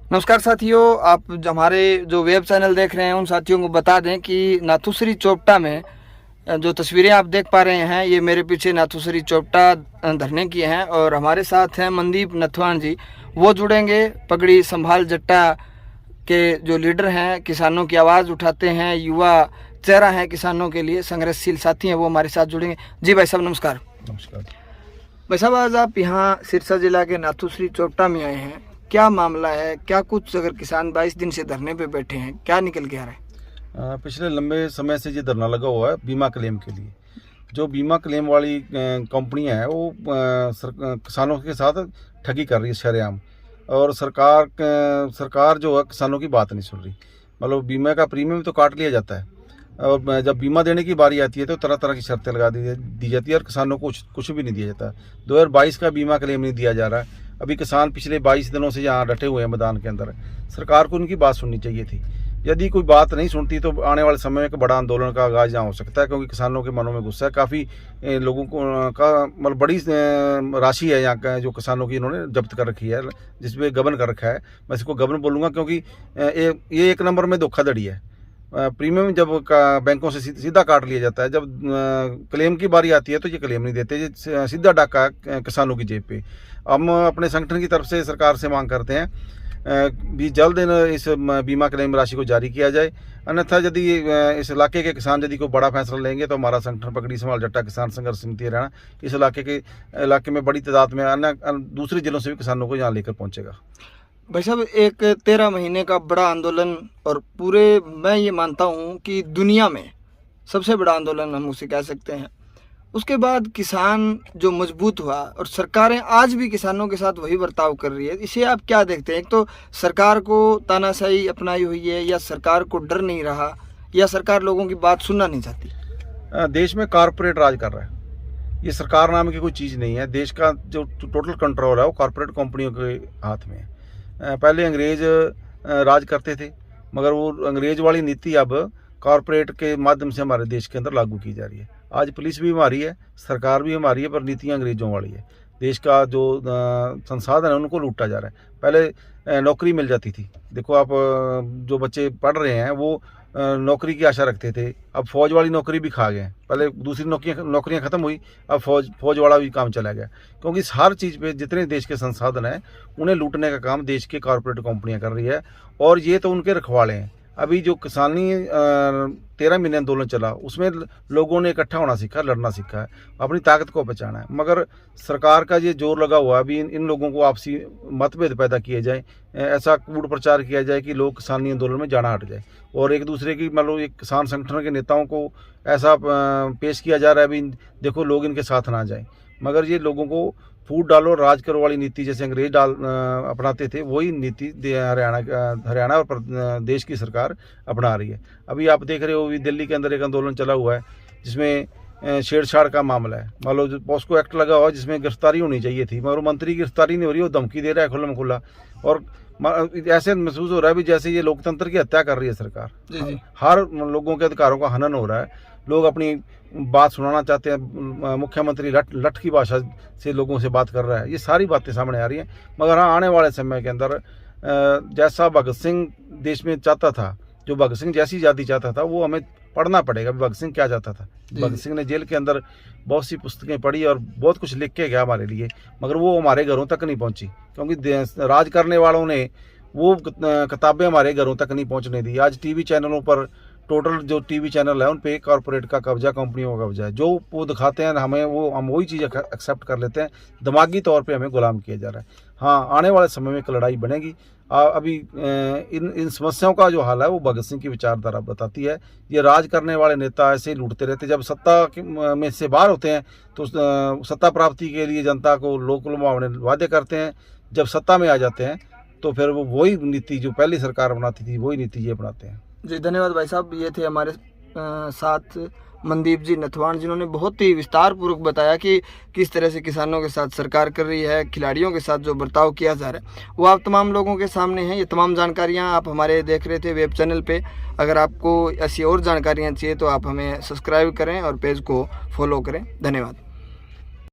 नमस्कार साथियों, आप हमारे जो वेब चैनल देख रहे हैं उन साथियों को बता दें कि नाथुश्री चोपटा में जो तस्वीरें आप देख पा रहे हैं, ये मेरे पीछे नाथुश्री चोपटा धरने की हैं और हमारे साथ हैं मनदीप नथवान जी। वो जुड़ेंगे पगड़ी संभाल जट्टा के जो लीडर हैं, किसानों की आवाज़ उठाते हैं, युवा चेहरा है किसानों के लिए, संघर्षशील साथी हैं, वो हमारे साथ जुड़ेंगे। जी भाई साहब नमस्कार। नमस्कार भाई साहब, आज आप यहाँ सिरसा जिला के नाथुश्री चोपटा में आए हैं, क्या मामला है? क्या कुछ अगर किसान 22 दिन से धरने पे बैठे हैं, क्या निकल के आ रहा है? पिछले लंबे समय से ये धरना लगा हुआ है बीमा क्लेम के लिए। जो बीमा क्लेम वाली कंपनियां हैं वो किसानों के साथ ठगी कर रही है शरेआम, और सरकार जो है किसानों की बात नहीं सुन रही। मतलब बीमा का प्रीमियम तो काट लिया जाता है, और जब बीमा देने की बारी आती है तो तरह तरह की शर्तें लगा दी जाती है और किसानों को कुछ भी नहीं दिया जाता। 2022 का बीमा क्लेम नहीं दिया जा रहा है। अभी किसान पिछले 22 दिनों से यहाँ डटे हुए हैं मैदान के अंदर। सरकार को उनकी बात सुननी चाहिए थी। यदि कोई बात नहीं सुनती तो आने वाले समय में एक बड़ा आंदोलन का आगाज यहाँ हो सकता है, क्योंकि किसानों के मनों में गुस्सा है। काफ़ी लोगों को का मतलब बड़ी राशि है यहाँ का जो किसानों की इन्होंने जब्त कर रखी है, जिसमें गबन कर रखा है। मैं इसको गबन बोलूँगा क्योंकि ये एक नंबर में धोखाधड़ी है। प्रीमियम जब बैंकों से सीधा काट लिया जाता है, जब क्लेम की बारी आती है तो ये क्लेम नहीं देते, ये सीधा डाका किसानों की जेब पे। हम अपने संगठन की तरफ से सरकार से मांग करते हैं भी जल्द इस बीमा क्लेम राशि को जारी किया जाए। अन्यथा यदि इस इलाके के किसान यदि कोई बड़ा फैसला लेंगे तो हमारा संगठन पगड़ी संभाल जट्टा किसान संघर्ष समिति हरियाणा इस इलाके में बड़ी तादाद में अन्य दूसरे जिलों से भी किसानों को यहाँ लेकर पहुँचेगा। भाई साहब, एक 13 महीने का बड़ा आंदोलन, और पूरे मैं ये मानता हूँ कि दुनिया में सबसे बड़ा आंदोलन हम उसे कह सकते हैं। उसके बाद किसान जो मजबूत हुआ और सरकारें आज भी किसानों के साथ वही बर्ताव कर रही है, इसे आप क्या देखते हैं? एक तो सरकार को तानाशाही अपनाई हुई है, या सरकार को डर नहीं रहा, या सरकार लोगों की बात सुनना नहीं चाहती? देश में कारपोरेट राज कर रहा है। ये सरकार नाम की कोई चीज़ नहीं है। देश का जो टोटल कंट्रोल है वो कारपोरेट कंपनियों के हाथ में है। पहले अंग्रेज राज करते थे, मगर वो अंग्रेज वाली नीति अब कॉरपोरेट के माध्यम से हमारे देश के अंदर लागू की जा रही है। आज पुलिस भी हमारी है, सरकार भी हमारी है, पर नीतियाँ अंग्रेजों वाली है। देश का जो संसाधन है उनको लूटा जा रहा है। पहले नौकरी मिल जाती थी। देखो आप, जो बच्चे पढ़ रहे हैं वो नौकरी की आशा रखते थे, अब फौज वाली नौकरी भी खा गए। पहले दूसरी नौकरियां खत्म हुई, अब फौज वाला भी काम चला गया, क्योंकि हर चीज़ पे जितने देश के संसाधन हैं उन्हें लूटने का काम देश की कॉरपोरेट कंपनियां कर रही है, और ये तो उनके रखवाले हैं। अभी जो किसानी 13 महीने आंदोलन चला उसमें लोगों ने इकट्ठा होना सीखा, लड़ना सीखा है, अपनी ताकत को पहचाना है। मगर सरकार का ये जोर लगा हुआ है अभी इन लोगों को आपसी मतभेद पैदा किए जाए, ऐसा कूट प्रचार किया जाए कि लोग किसानी आंदोलन में जाना हट जाए, और एक दूसरे की मतलब एक किसान संगठन के नेताओं को ऐसा पेश किया जा रहा है अभी देखो लोग इनके साथ ना जाएं। मगर ये लोगों को फूट डालो राज करो वाली नीति जैसे अंग्रेज अपनाते थे, वही नीति हरियाणा और देश की सरकार अपना रही है। अभी आप देख रहे हो अभी दिल्ली के अंदर एक आंदोलन चला हुआ है जिसमें छेड़छाड़ का मामला है। मान लो पॉस्को एक्ट लगा हुआ जिसमें गिरफ्तारी होनी चाहिए थी, मगर मंत्री की गिरफ्तारी नहीं हो रही, वो धमकी दे रहा है खुल्लम खुल्ला, और ऐसे महसूस हो रहा है भी जैसे ये लोकतंत्र की हत्या कर रही है सरकार। जी। हर लोगों के अधिकारों का हनन हो रहा है। लोग अपनी बात सुनाना चाहते हैं, मुख्यमंत्री लठ की भाषा से लोगों से बात कर रहा है। ये सारी बातें सामने आ रही हैं। मगर हाँ, आने वाले समय के अंदर जैसा भगत सिंह देश में चाहता था, जो भगत सिंह जैसी आज़ादी चाहता था, वो हमें पढ़ना पड़ेगा। भगत सिंह क्या चाहता था? भगत सिंह ने जेल के अंदर बहुत सी पुस्तकें पढ़ी और बहुत कुछ लिख के गया हमारे लिए, मगर वो हमारे घरों तक नहीं पहुंची, क्योंकि राज करने वालों ने वो किताबें हमारे घरों तक नहीं पहुंचने दी। आज टीवी चैनलों पर टोटल जो टीवी चैनल है उन पे कॉरपोरेट का कब्जा, कंपनियों का कब्जा है। जो वो दिखाते हैं हम वही चीज़ एक्सेप्ट कर लेते हैं। दिमागी तौर पे हमें गुलाम किया जा रहा है। हाँ, आने वाले समय में एक लड़ाई बनेगी। अभी इन समस्याओं का जो हाल है वो भगत सिंह की विचारधारा बताती है। ये राज करने वाले नेता ऐसे ही लूटते रहते, जब सत्ता में से बाहर होते हैं तो सत्ता प्राप्ति के लिए जनता को लोक लुभावने वादे करते हैं, जब सत्ता में आ जाते हैं तो फिर वो वही नीति जो पहली सरकार बनाती थी वही नीति ये अपनाते हैं। जी धन्यवाद भाई साहब। ये थे हमारे साथ मनदीप जी नथवान, जिन्होंने बहुत ही विस्तार पूर्वक बताया कि किस तरह से किसानों के साथ सरकार कर रही है, खिलाड़ियों के साथ जो बर्ताव किया जा रहा है वो आप तमाम लोगों के सामने हैं। ये तमाम जानकारियां आप हमारे देख रहे थे वेब चैनल पे। अगर आपको ऐसी और जानकारियां चाहिए तो आप हमें सब्सक्राइब करें और पेज को फॉलो करें। धन्यवाद।